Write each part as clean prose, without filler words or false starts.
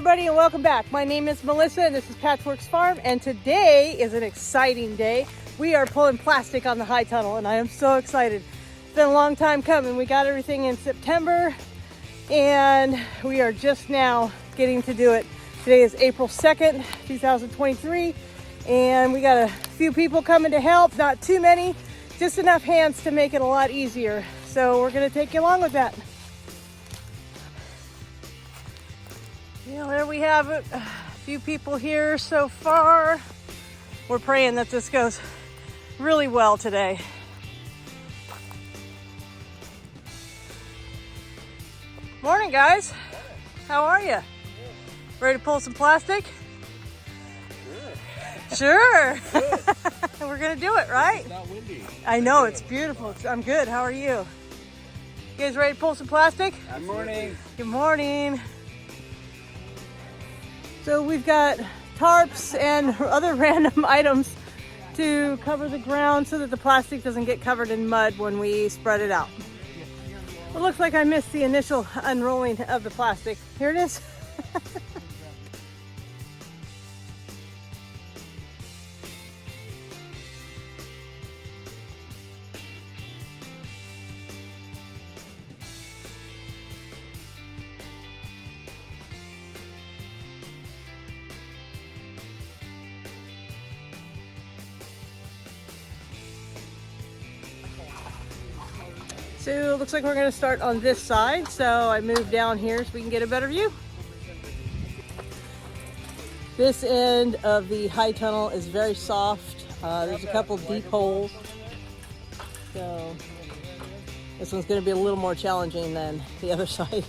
everybody, and welcome back. My name is Melissa and this is Patchworks Farm, and today is an exciting day. We are pulling plastic on the high tunnel and I am so excited. It's been a long time coming. We got everything in September and we are just now getting to do it. Today is April 2nd, 2023, and we got a few people coming to help, not too many, just enough hands to make it a lot easier. So we're gonna take you along with that. Well, there we have it. A few people here so far. We're praying that this goes really well today. Morning, guys. How are you? Ready to pull some plastic? Sure. We're gonna do it, right? It's not windy. I know, it's beautiful. I'm good. How are you? You guys ready to pull some plastic? Good morning. Good morning. So we've got tarps and other random items to cover the ground so that the plastic doesn't get covered in mud when we spread it out. It looks like I missed the initial unrolling of the plastic. Here it is. So it looks like we're going to start on this side. So I moved down here so we can get a better view. This end of the high tunnel is very soft. There's a couple deep holes. So this one's going to be a little more challenging than the other side.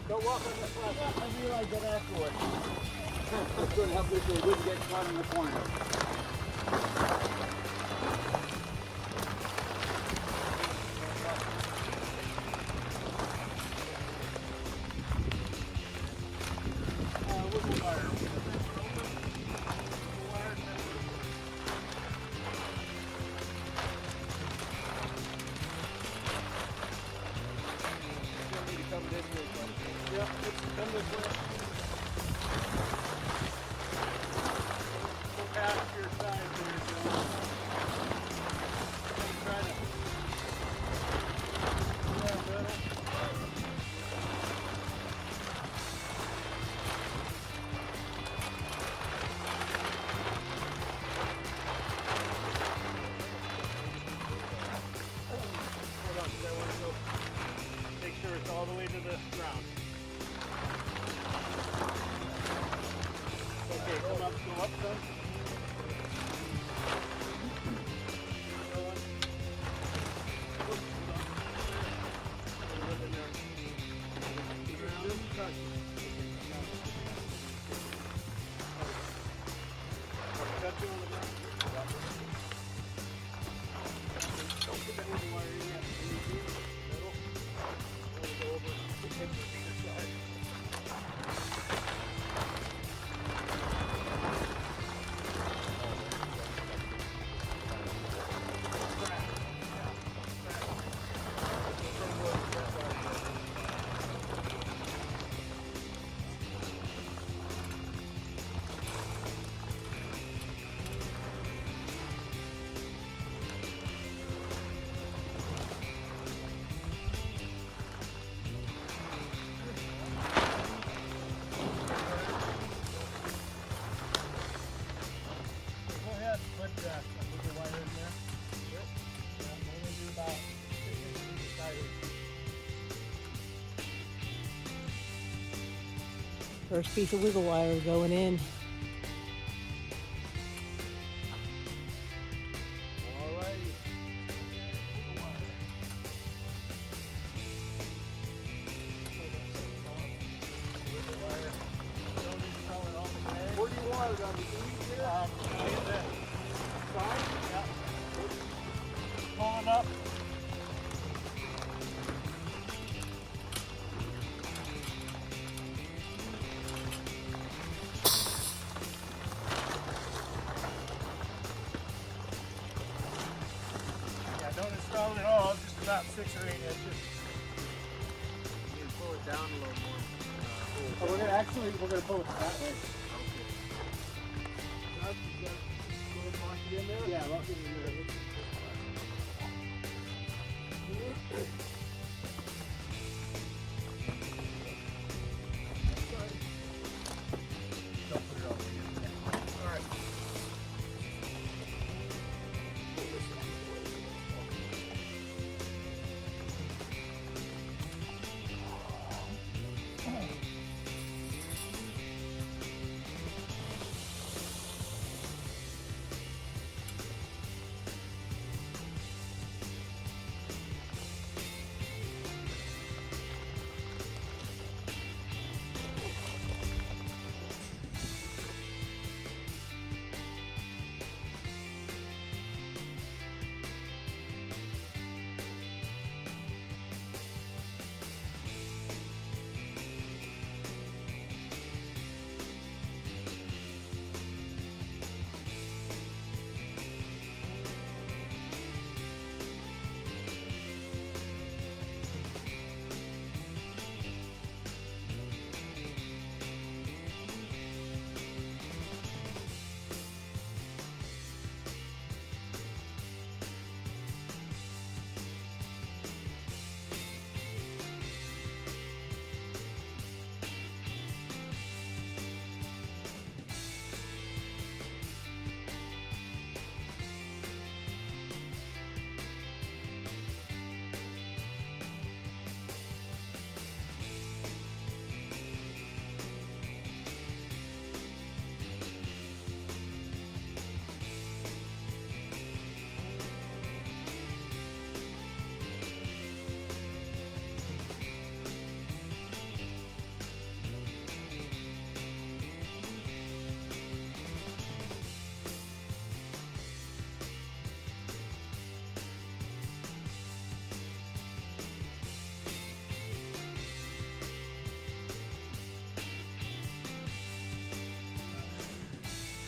Don't walk on this left. I realized that afterwards. I couldn't help it if we wouldn't get caught in the corner. Yeah, let's come this way. Go past your side there, Joe. Try to. Yeah, better. Hold on, 'cause I want to go make sure it's all the way to the ground. Okay, go up, son. First piece of wiggle wire going in. Where do you want it on the east here? Side? Yeah. Pulling up. or 8 inches. You can pull it down a little more. Oh, we're gonna pull it that way. Yeah, lock it in there.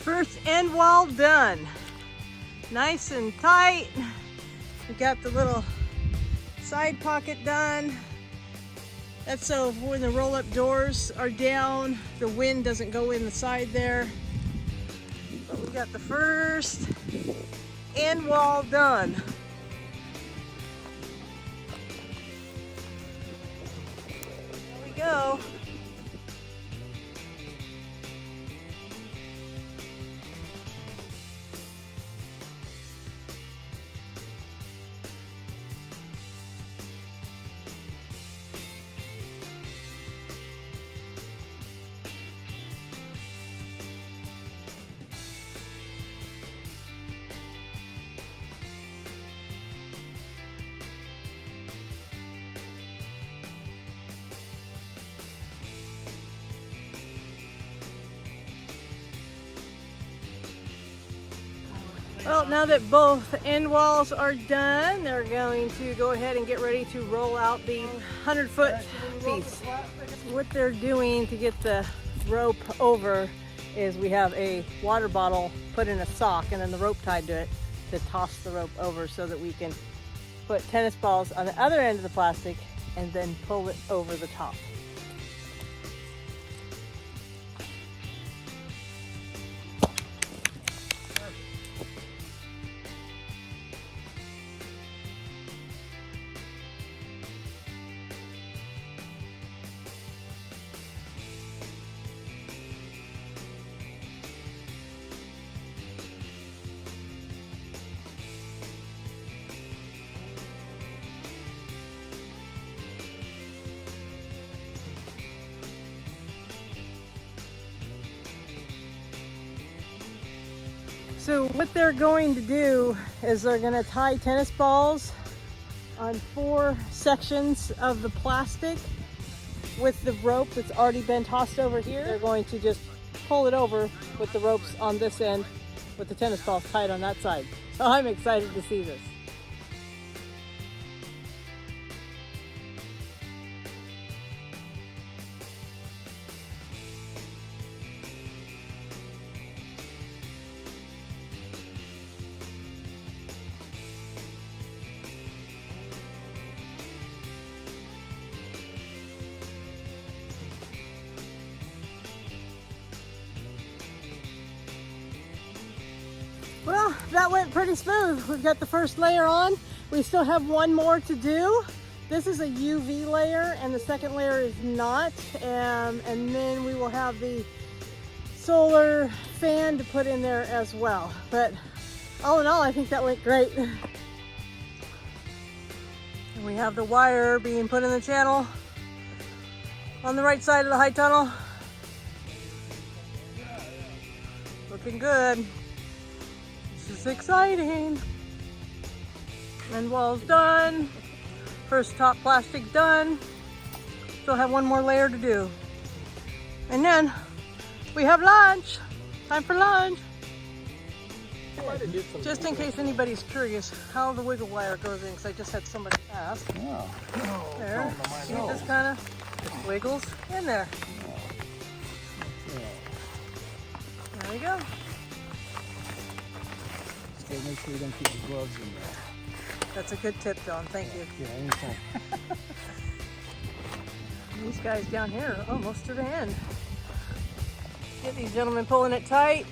First end wall done. Nice and tight. We got the little side pocket done. That's so when the roll-up doors are down, the wind doesn't go in the side there. But we got the first end wall done. There we go. Well, now that both end walls are done, they're going to go ahead and get ready to roll out the 100-foot piece. What they're doing to get the rope over is we have a water bottle put in a sock and then the rope tied to it to toss the rope over so that we can put tennis balls on the other end of the plastic and then pull it over the top. So what they're going to do is they're going to tie tennis balls on 4 sections of the plastic with the rope that's already been tossed over here. They're going to just pull it over with the ropes on this end with the tennis balls tied on that side. So I'm excited to see this. that went pretty smooth. We've got the first layer on. We still have one more to do. This is a UV layer and the second layer is not. And then we will have the solar fan to put in there as well. But all in all, I think that went great. And we have the wire being put in the channel on the right side of the high tunnel. Looking good. This is exciting. End wall's done. First top plastic done. Still have one more layer to do. And then we have lunch. Time for lunch. Just in case anybody's curious how the wiggle wire goes in, because I just had somebody ask. Oh. There. See, it just kind of wiggles in there. There we go. Still make sure you don't keep the gloves in there. That's a good tip, John. Thank you. Yeah, anytime. These guys down here are almost to the end. Get these gentlemen pulling it tight.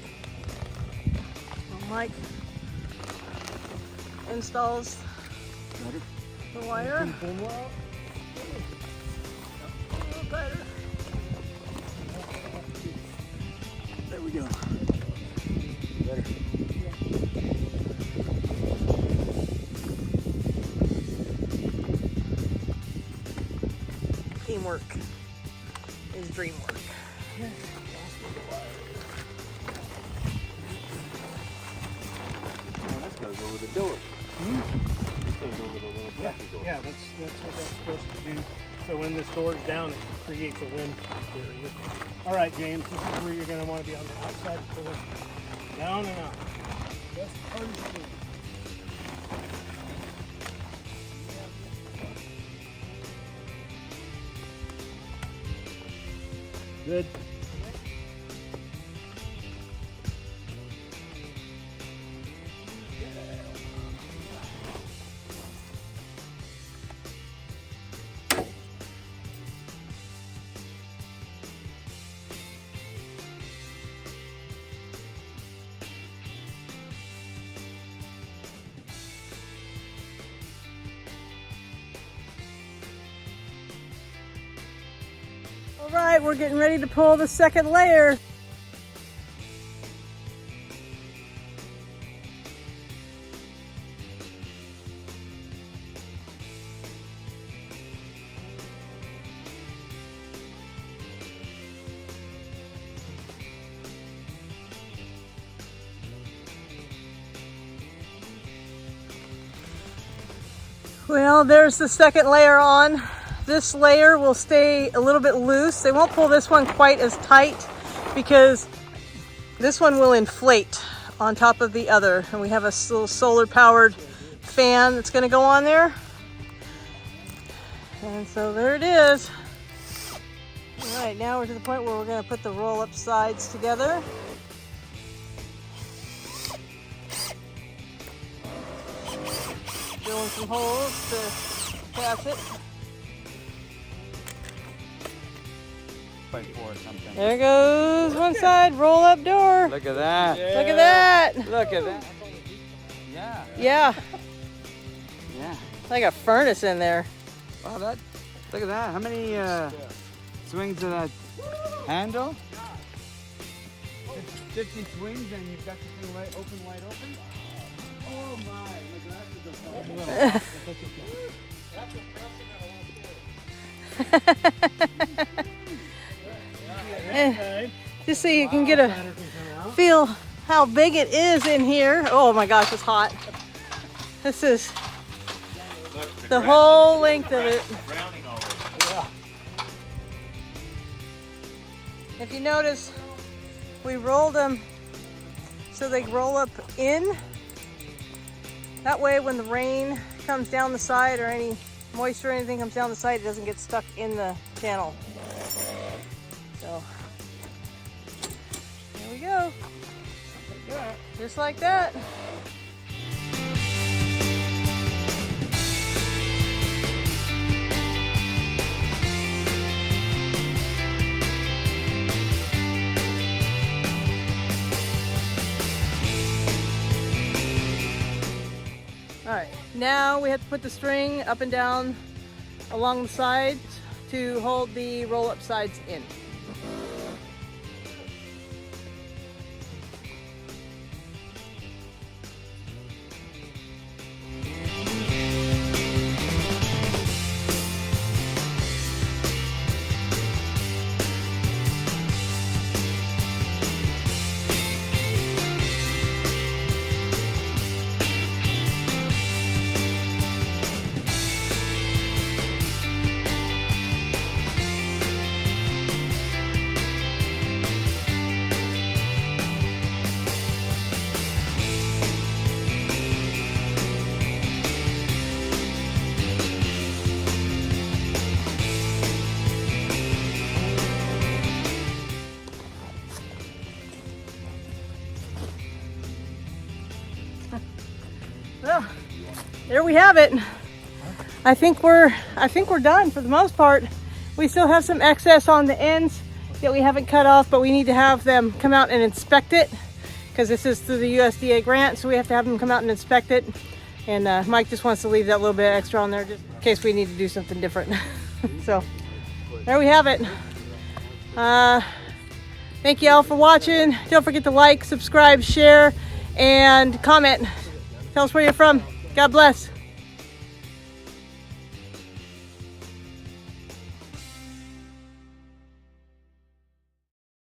Mike installs the wire. A little tighter. There we go. Better. Teamwork is dream work. Goes over the door. This goes over the little plastic door. Yeah, that's what that's supposed to do. So when this door is down, it creates a wind barrier. All right, James, this is where you're going to want to be on the outside pull it down and out. Just understood. Good. All right, we're getting ready to pull the second layer. Well, there's the second layer on. This layer will stay a little bit loose. They won't pull this one quite as tight because this one will inflate on top of the other. And we have a little solar powered fan that's gonna go on there. And so there it is. All right, now we're to the point where we're gonna put the roll up sides together. Drilling some holes to pass it. For something. There goes one side, roll up door. Look at that. Look at that. Look at that. Yeah. Yeah, Yeah. like a furnace in there. Wow, that. Look at that. How many swings of that handle? 50 swings and you've got the thing wide open. Oh my! Look at that. Just so you can get a feel how big it is in here. Oh my gosh, it's hot. This is the whole length of it. If you notice, we rolled them so they roll up in. That way when the rain comes down the side or any moisture or anything comes down the side, it doesn't get stuck in the channel. So there we go. Just like that. Now we have to put the string up and down along the sides to hold the roll-up sides in. Well, there we have it. I think we're done for the most part. We still have some excess on the ends that we haven't cut off, but we need to have them come out and inspect it because this is through the USDA grant, so we have to have them come out and inspect it. And Mike just wants to leave that little bit extra on there just in case we need to do something different. So there we have it. Thank you all for watching. Don't forget to like, subscribe, share, and comment. Tell us where you're from. God bless.